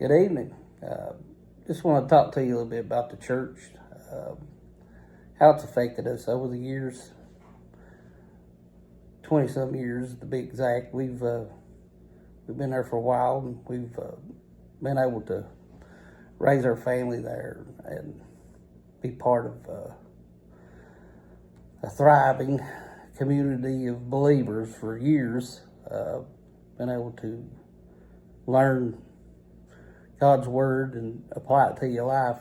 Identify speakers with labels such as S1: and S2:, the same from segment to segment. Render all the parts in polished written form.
S1: Good evening. Just want to talk to you a little bit about the church, how it's affected us over the years. 20-some years to be exact. We've been there for a while, and we've been able to raise our family there and be part of a thriving community of believers for years. Been able to learn God's Word and apply it to your life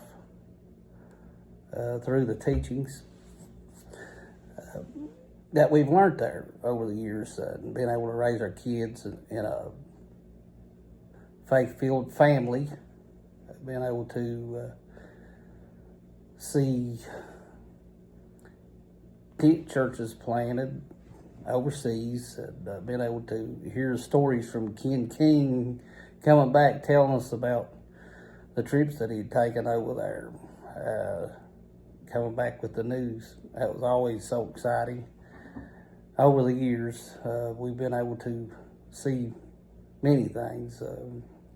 S1: through the teachings that we've learned there over the years, and being able to raise our kids in a faith-filled family, being able to see churches planted overseas, and being able to hear stories from Ken King coming back telling us about the trips that he'd taken over there, coming back with the news. That was always so exciting. Over the years, we've been able to see many things.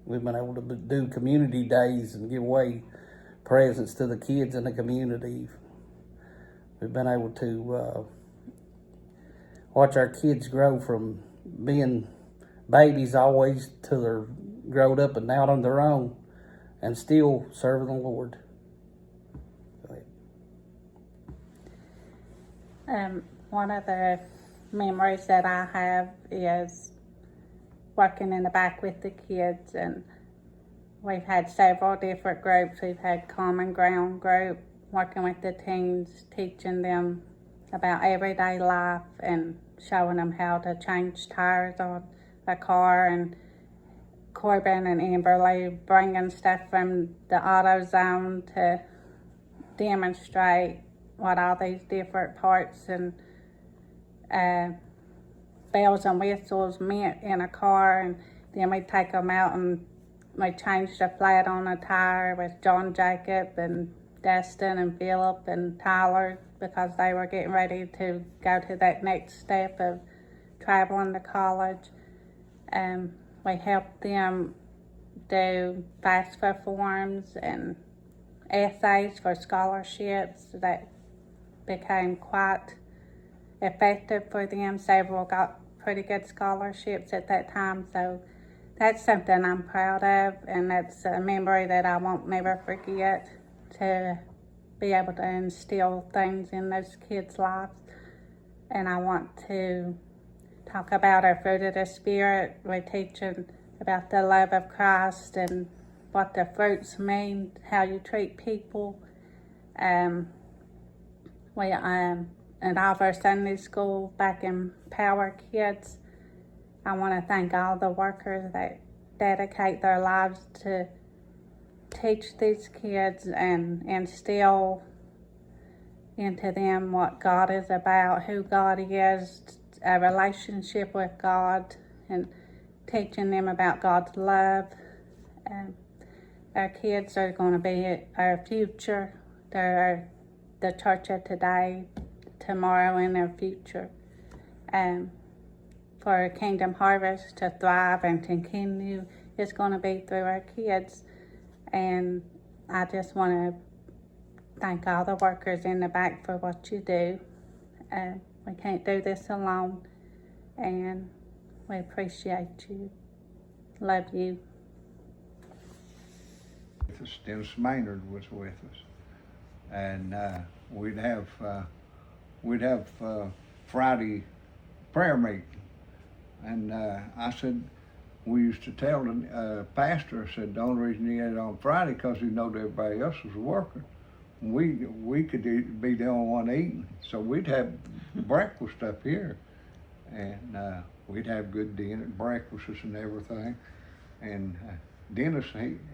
S1: We've been able to do community days and give away presents to the kids in the community. We've been able to watch our kids grow from being babies always till they're grown up and out on their own and still serving the Lord. Go
S2: ahead. One of the memories that I have is working in the back with the kids, and we've had several different groups. We've had Common Ground group, working with the teens, teaching them about everyday life and showing them how to change tires on a car, and Corbin and Amberly bringing stuff from the AutoZone to demonstrate what all these different parts and bells and whistles meant in a car. And then we take them out and we change the flat on a tire with John Jacob and Dustin and Philip and Tyler, because they were getting ready to go to that next step of traveling to college. We helped them do FAFSA forms and essays for scholarships that became quite effective for them. Several got pretty good scholarships at that time, so that's something I'm proud of, and that's a memory that I won't never forget, to be able to instill things in those kids' lives. And I want to talk about our fruit of the Spirit. We're teaching about the love of Christ and what the fruits mean, how you treat people. We and all of our Sunday school back in Power Kids, I want to thank all the workers that dedicate their lives to teach these kids and instill into them what God is about, who God is, a relationship with God, and teaching them about God's love. Our kids are going to be our future. They're the church of today, tomorrow, and their future. For Kingdom Harvest to thrive and to continue, it's going to be through our kids. And I just want to thank all the workers in the back for what you do. We can't do this alone, and we appreciate you. Love you.
S3: Dennis Maynard was with us, and we'd have Friday prayer meeting, and I said, we used to tell the pastor, I said, the only reason he had it on Friday because he knowed everybody else was working. We could be the only one eating, so we'd have breakfast up here, and we'd have good dinner, breakfasts and everything. And Dennis,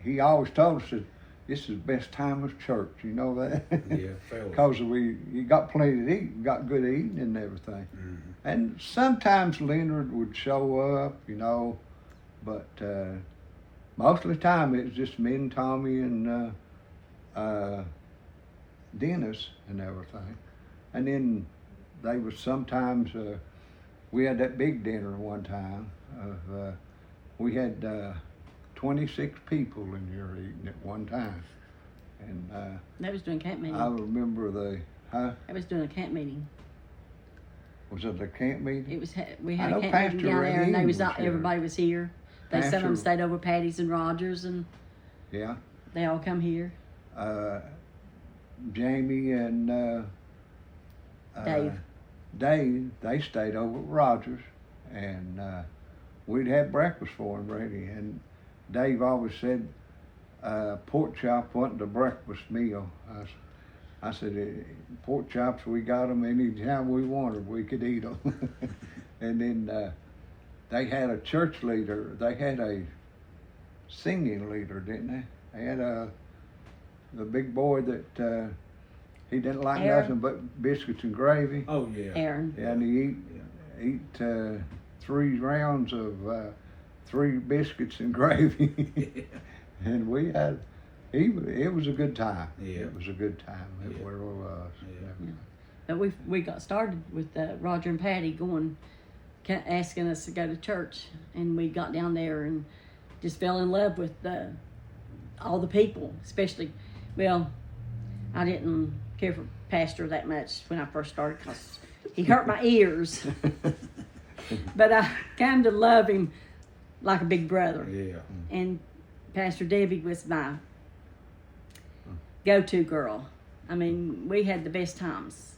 S3: he always told us that this is the best time of church. You know that?
S4: Yeah, fairly.
S3: Because you got plenty to eat, got good eating and everything.
S4: Mm-hmm.
S3: And sometimes Leonard would show up, but most of the time it was just me and Tommy and Dennis and everything. And then they was sometimes, we had that big dinner one time. We had 26 people in here eating at one time. And
S4: That was doing camp meeting.
S3: I remember
S4: That was doing a camp meeting.
S3: was it the camp meeting?
S4: It was we
S3: I
S4: had
S3: know
S4: a camp
S3: Pastor
S4: meeting down there, and
S3: Raheem
S4: they
S3: was
S4: was
S3: here.
S4: everybody was here. Some of them
S3: Pastor-
S4: stayed over Patty's and Rogers, and
S3: Yeah.
S4: they all come here.
S3: Jamie and
S4: Dave.
S3: Dave, they stayed over at Rogers, and we'd have breakfast for them ready. And Dave always said pork chop wasn't a breakfast meal. I said, pork chops, we got them anytime we wanted, we could eat them. And then they had a church leader, they had a singing leader, didn't they? They had the big boy that he didn't like
S4: Aaron.
S3: nothing but biscuits and gravy.
S5: Oh, yeah.
S4: Aaron.
S3: And he eat 3 rounds of 3 biscuits and gravy. And we had, it was a good time.
S5: Yeah.
S3: It was a good time. It
S5: Yeah.
S3: really was.
S5: Yeah.
S4: But we got started with Roger and Patty going, asking us to go to church, and we got down there and just fell in love with all the people, especially. Well, I didn't care for Pastor that much when I first started because he hurt my ears, but I kind of love him like a big brother.
S5: Yeah.
S4: And Pastor Debbie was my go-to girl. I mean, we had the best times.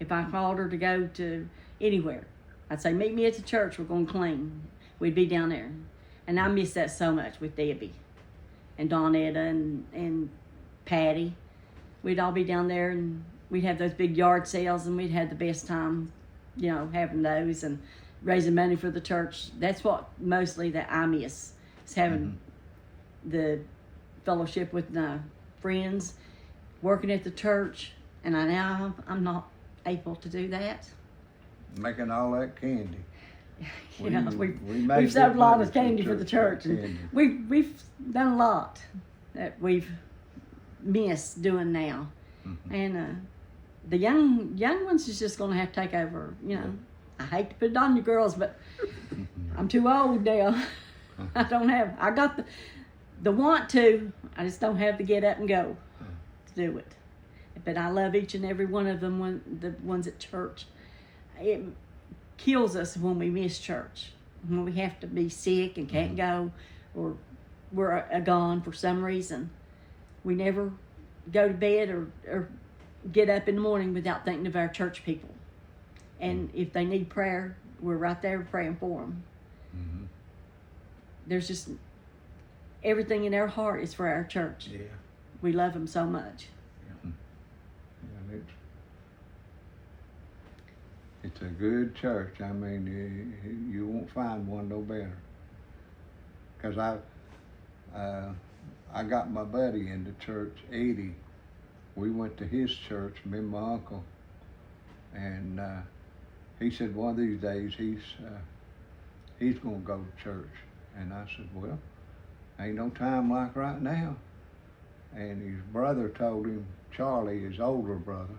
S4: If I called her to go to anywhere, I'd say, meet me at the church, we're going to clean. We'd be down there. And I miss that so much with Debbie and Donetta and Patty. We'd all be down there, and we'd have those big yard sales, and we'd have the best time, you know, having those and raising money for the church. That's what mostly that I miss, is having the fellowship with my friends, working at the church, and I'm not able to do that.
S3: Making all that candy.
S4: You know,
S3: We
S4: we've
S3: made
S4: sold
S3: good
S4: a lot
S3: money
S4: of candy for the church, and
S3: candy.
S4: we've done a lot that we've missed doing now. And the young ones is just going to have to take over. You know, I hate to put it on you girls, but I'm too old now. I got the want to. I just don't have to get up and go to do it. But I love each and every one of them. The ones at church. It kills us when we miss church, when we have to be sick and can't go, or we're gone for some reason. We never go to bed or get up in the morning without thinking of our church people. And if they need prayer, we're right there praying for them. There's just everything in our heart is for our church.
S5: Yeah.
S4: We love them so much.
S3: And it's a good church. I mean, you won't find one no better. Cause I got my buddy in the church, Eddie. We went to his church, me and my uncle, and he said one of these days he's gonna go to church. And I said, well, ain't no time like right now. And his brother told him, Charlie, his older brother,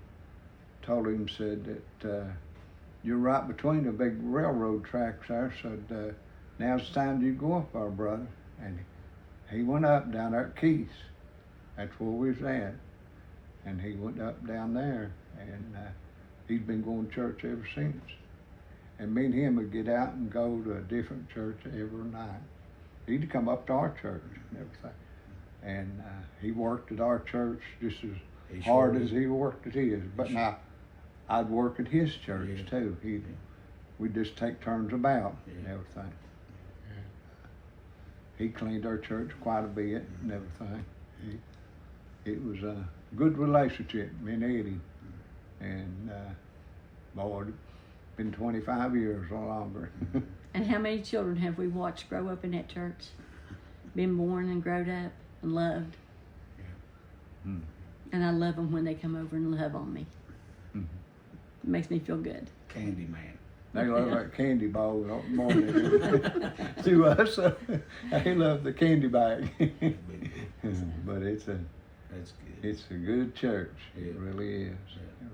S3: told him, said that you're right between the big railroad tracks there, said now's the time you go up there, brother. And he went up down there at Keith's. That's where we was at. And he went up down there, and he's been going to church ever since. And me and him would get out and go to a different church every night. He'd come up to our church and everything. And he worked at our church just as hard as he worked at his. But now, I'd work at his church too. We'd just take turns about and everything. He cleaned our church quite a bit and everything. It was a good relationship, me and Eddie. And boy, it's been 25 years or longer.
S4: And how many children have we watched grow up in that church? Been born and grown up and loved. And I love them when they come over and love on me. It makes me feel good.
S5: Candy man.
S3: They love that candy ball more than to us. They love the candy bag. But
S5: That's good.
S3: it's a good church.
S5: Yeah.
S3: It really is.
S5: Yeah.
S3: It